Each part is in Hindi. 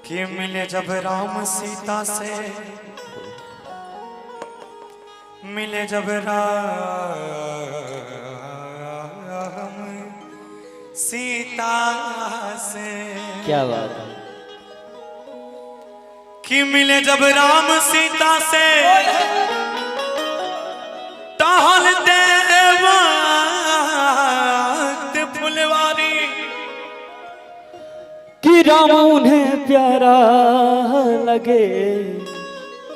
कि मिले जब राम सीता से, मिले जब राम सीता से। क्या बात है। कि मिले जब राम सीता से टहल दे वक्त फुलवारी, कि राम उन्हें प्यारा लगे,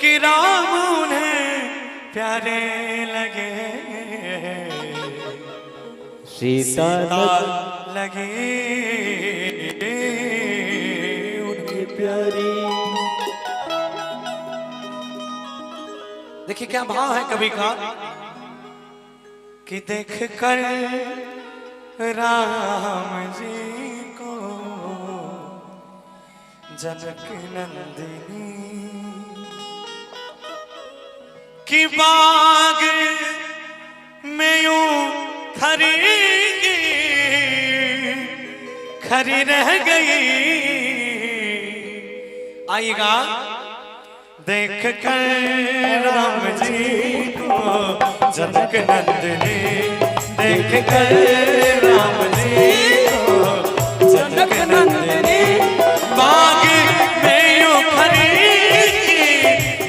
कि राम उन्हें प्यारे लगे, सीता लगे उनकी प्यारी। देखिए क्या भाव है कवि का, कि देख कर राम जी को जनक नंदिनी, कि बाग में यूं खरी खरी रह गई। आइएगा। देख कर राम जी को जनक नंदिनी, देख कर राम जी को जनक नंदिनी, बाग में यूं खरी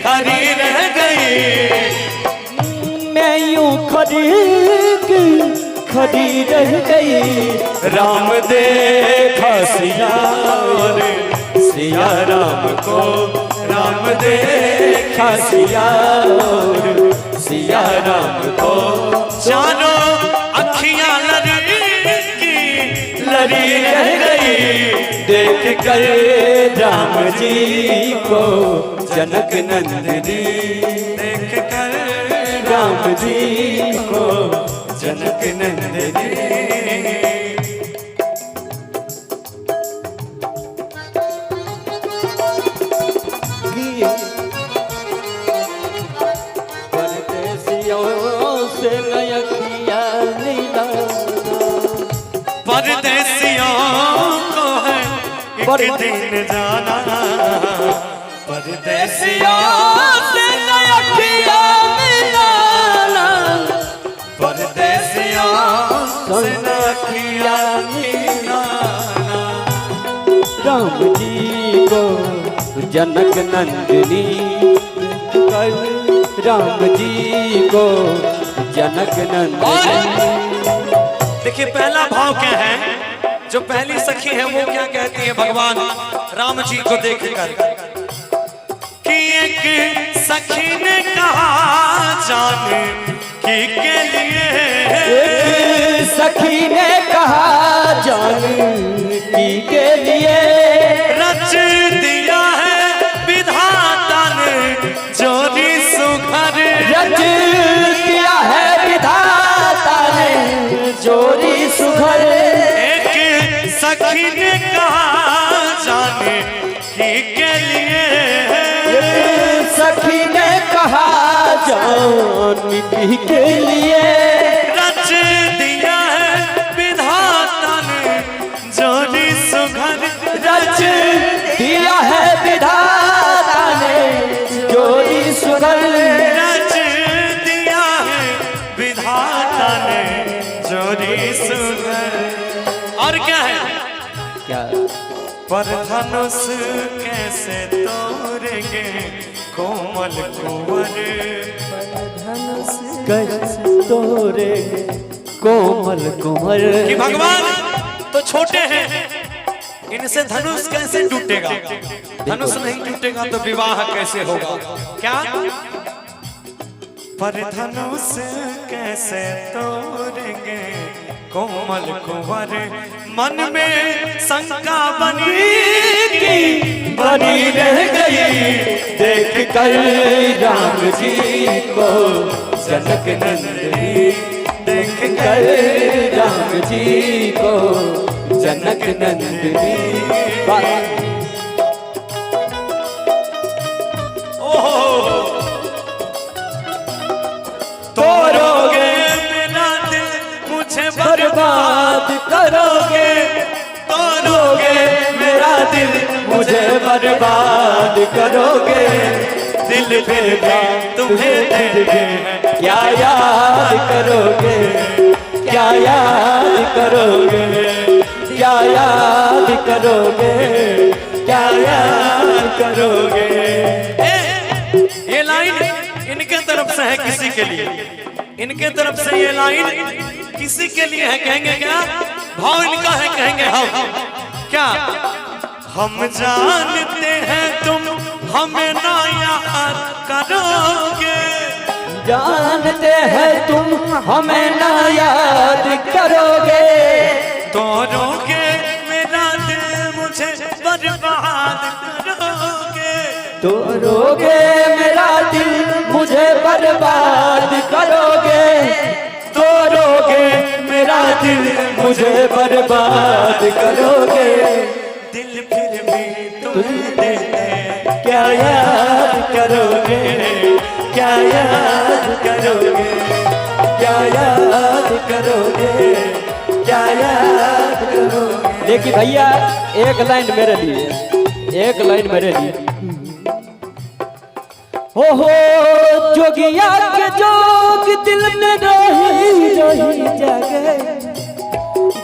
खरी रह गई। मैं यूं खड़ी रह गई, राम देखा सिया रे, सिया राम को राम देखा सिया रे, सिया राम को। चारों अखियां लरी रह गई, देख कर राम जी को जनक नंदिनी, देख कर राम जी को जनक नंदिनी। परदेसियों से नयखिया मिलाना, परदेसियों को है एक दिन जाना, परदेसियों से नयखिया मिलाना, परदेसियों से नयखिया मिलाना। राम जी को जनक नंदिनी, राम जी को जनक नंदिनी। देखिए पहला भाव क्या है, जो पहली सखी है वो क्या कहती है भगवान राम जी को देखकर, कि एक सखी ने कहा जान की के लिए, एक सखी ने कहा जान की के लिए, रच दिया है विधाता ने जोड़ी सुघर, रच दिया है विधाता ने जोड़ी सुघर। एक सखी ने कहा जाने की के लिए, एक सखी ने कहा जान की के लिए, रच दिया है विधाता ने जोड़ी सुघर, रच दिया है विधाता ने जोड़ी सुघर, रच दिया है विधाता ने जोड़ी सुघर। और क्या है, क्या पर धनुष कैसे तोड़ेंगे कोमल कुंवर, कैसे तोरे कोमल कुंवर। कि भगवान तो छोटे हैं, इनसे धनुष कैसे टूटेगा, धनुष नहीं टूटेगा तो विवाह कैसे होगा। क्या पर धनुष कैसे तोड़ेंगे कोमल कुंवर, मन में शंका बनी रह गई, देख कर राम जी को जनक नंदिनी, देख कर राम जी को जनक नंदिनी। ओहो तोड़ोगे मेरा दिल मुझे बर्बाद करोगे, तोड़ोगे मेरा दिल मुझे बर्बाद करोगे, दिल फिर भी तुम्हें देते हैं। क्या याद करोगे, क्या याद करोगे, क्या याद करोगे, क्या याद करोगे। ये लाइन इनके तरफ से है किसी के लिए, इनके तरफ से ये लाइन किसी के लिए है। कहेंगे क्या भाव इनका है, कहेंगे हम क्या। हम जानते हैं तुम हमें ना याद करोगे, जानते हैं तुम हमें ना याद करोगे, तोड़ोगे मेरा दिल मुझे बर्बाद करोगे, तोड़ोगे मेरा दिल मुझे बर्बाद करोगे, तोड़ोगे मेरा दिल मुझे बर्बाद करोगे। दिल फिर भी तुम्हें देते हैं। क्या याद करोगे, क्या याद करोगे, क्या याद करोगे, क्या याद करोगे। देखिए भैया एक लाइन मेरे लिए, एक लाइन मेरे लिए। हो जोगिया के जोग दिल में रही रही जागे,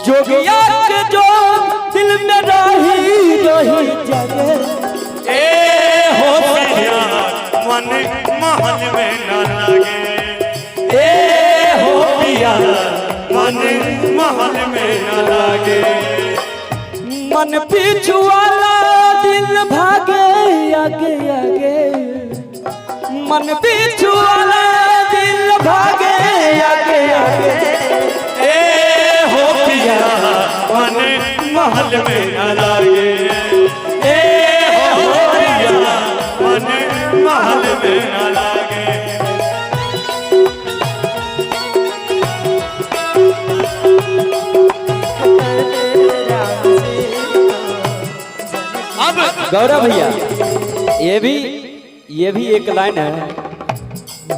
जोगिया के जोग दिल में रही रही जागे। ए हो पिया मन महल में न लगे, ए हो पिया मन महल में न लगे। मन पीछू वाला दिल भागे आगे आगे, मन पीछू वाला दिल भागे आगे आगे। ए हो पिया मन महल में न लगे, ए हो पिया मन महल में न लगे। अब गौरव भैया ये भी एक लाइन है।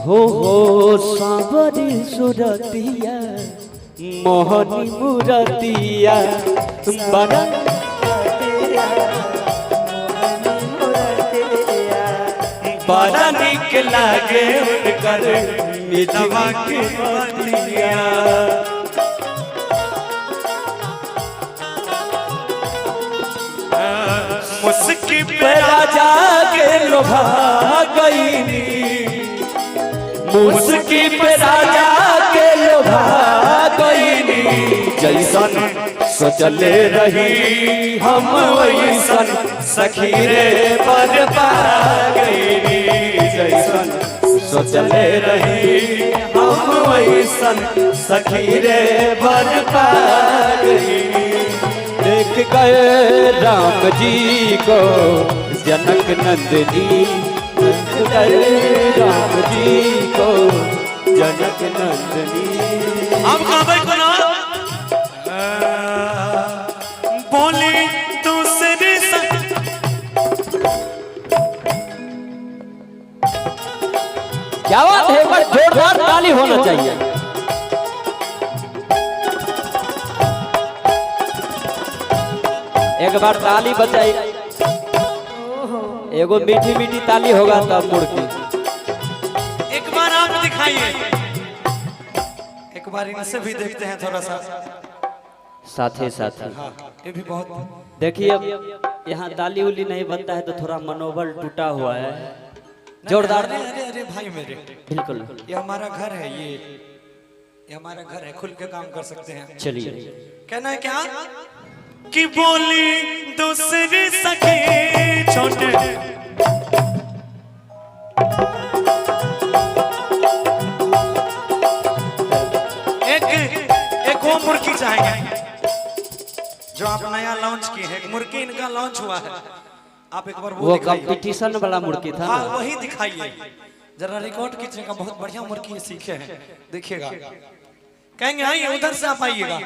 हो सांवरी सुरतिया मोहनी मुरतिया बड़ा बड़ा निक लागे उनकर मिलवा के बतिया। मुस्की पे राजा के लोभा गईनी, मुस्की पे राजा के लोभा गईनी। जैसन सोचले रही हम वैसन सखी रे बरपा गईनी, जैसन सोचले रही हम वैसन सखी रे बरपा गईनी। देख गए राम जी को जनक नंदनी, देख गए राम जी को जनक नंदनी। अब काबे को ना बोली दूसरी क्या बात है, एक बार जोरदार ताली होना चाहिए। एक बार ताली बजाई, एगो मीठी मीठी ताली होगा तब मुड़की। एक बार आप दिखाइए, एक बार इनसे भी देखते हैं थोड़ा सा साथे साथे। हाँ, ये भी बहुत देखिए अब यहाँ ताली उली नहीं बनता है तो थोड़ा मनोबल टूटा हुआ है। जोरदार अरे अरे अरे भाई मेरे, बिल्कुल ये हमारा घर है, ये हमारा घर है, खुल के काम कर सकते हैं। चलिए। कहना है क्या कि बोली दूसरी सखी छोटे एक वो मुर्गी चाहेंगे जो आप नया लॉन्च किए हैं। मुर्गी इनका लॉन्च हुआ है, आप एक बार वो कंपटीशन वाला मुर्गी था। हाँ वही दिखाइए जरा, रिकॉर्ड कीजिएगा। बहुत बढ़िया मुर्गी सीखे हैं, देखिएगा। कहेंगे आइए उधर से आप आइएगा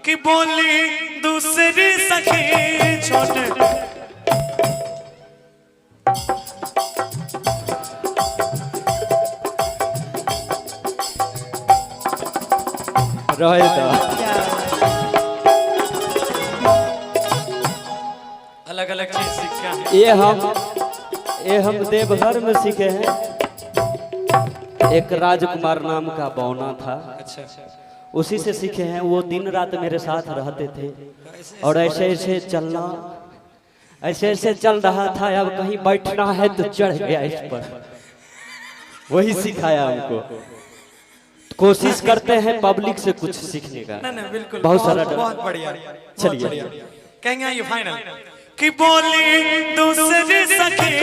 कि बोली दूसरी सखी छोटे रहे तो अलग अलग चीज सीख के आए। ये हम देवघर में सीखे हैं। एक राजकुमार नाम का बौना था, अच्छा उसी से सीखे हैं। वो दिन रात मेरे साथ रहते थे और ऐसे ऐसे चलना, ऐसे ऐसे चल रहा था। अब कहीं बैठना है तो चढ़ गया इस पर, वही सिखाया हमको। कोशिश करते हैं पब्लिक से कुछ सीखने का। नहीं बिल्कुल, बहुत सारा बहुत बढ़िया। चलिए कहेंगे ये फाइनल कि बोली दूसरी सखी।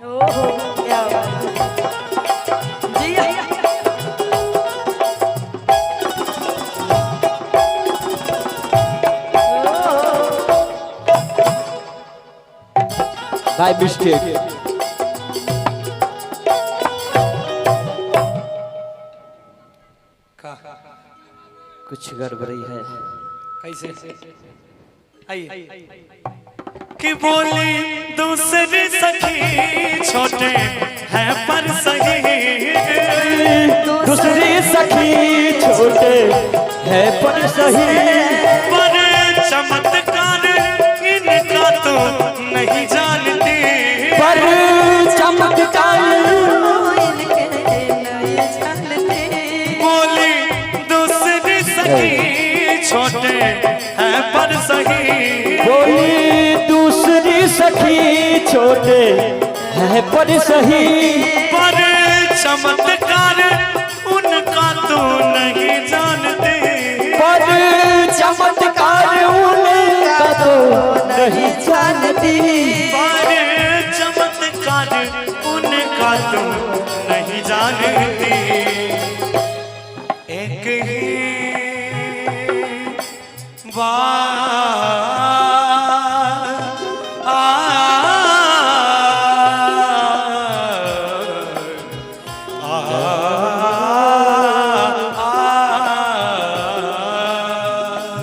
ओहो क्या बात जी। बाय मिस्टेक कुछ गड़बड़ी है। कैसे आइए कि बोली दूसरी सखी छोटे है पर सही। दूसरी सखी छोटे है पर सही। पर चमत्कार इनका तो नहीं जानती। पर चमत्कार बोली दूसरी सखी छोटे है पर सही। बोली दूसरी सखी छोटे है पर सही। पर चमत्कार उनका तो नहीं जानते। पर चमत्कार उनका तो नहीं जानती। पर चमत्कार उनका तो नहीं जानती। एक ही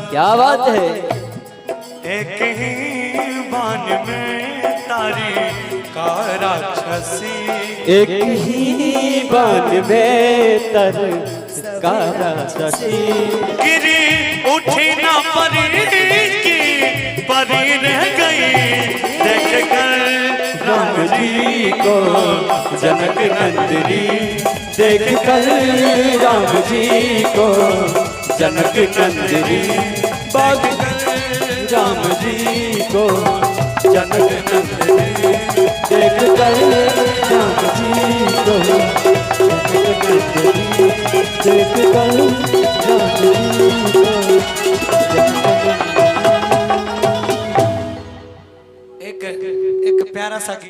क्या बात है। एक ही बान में तारी का राक्षसी। एक ही बान में तर का राक्षसी। गिरी उठी ना परी की परी रह गई। देख कर राम जी को जनक नंदिनी। देख कर राम जी को जनक नंदिनी। बाग राम जी को जनक नंदिनी। देख कर राम जी को जनक नंदिनी। देख कर राम जी को जनक नंदिनी। एक प्यारा सा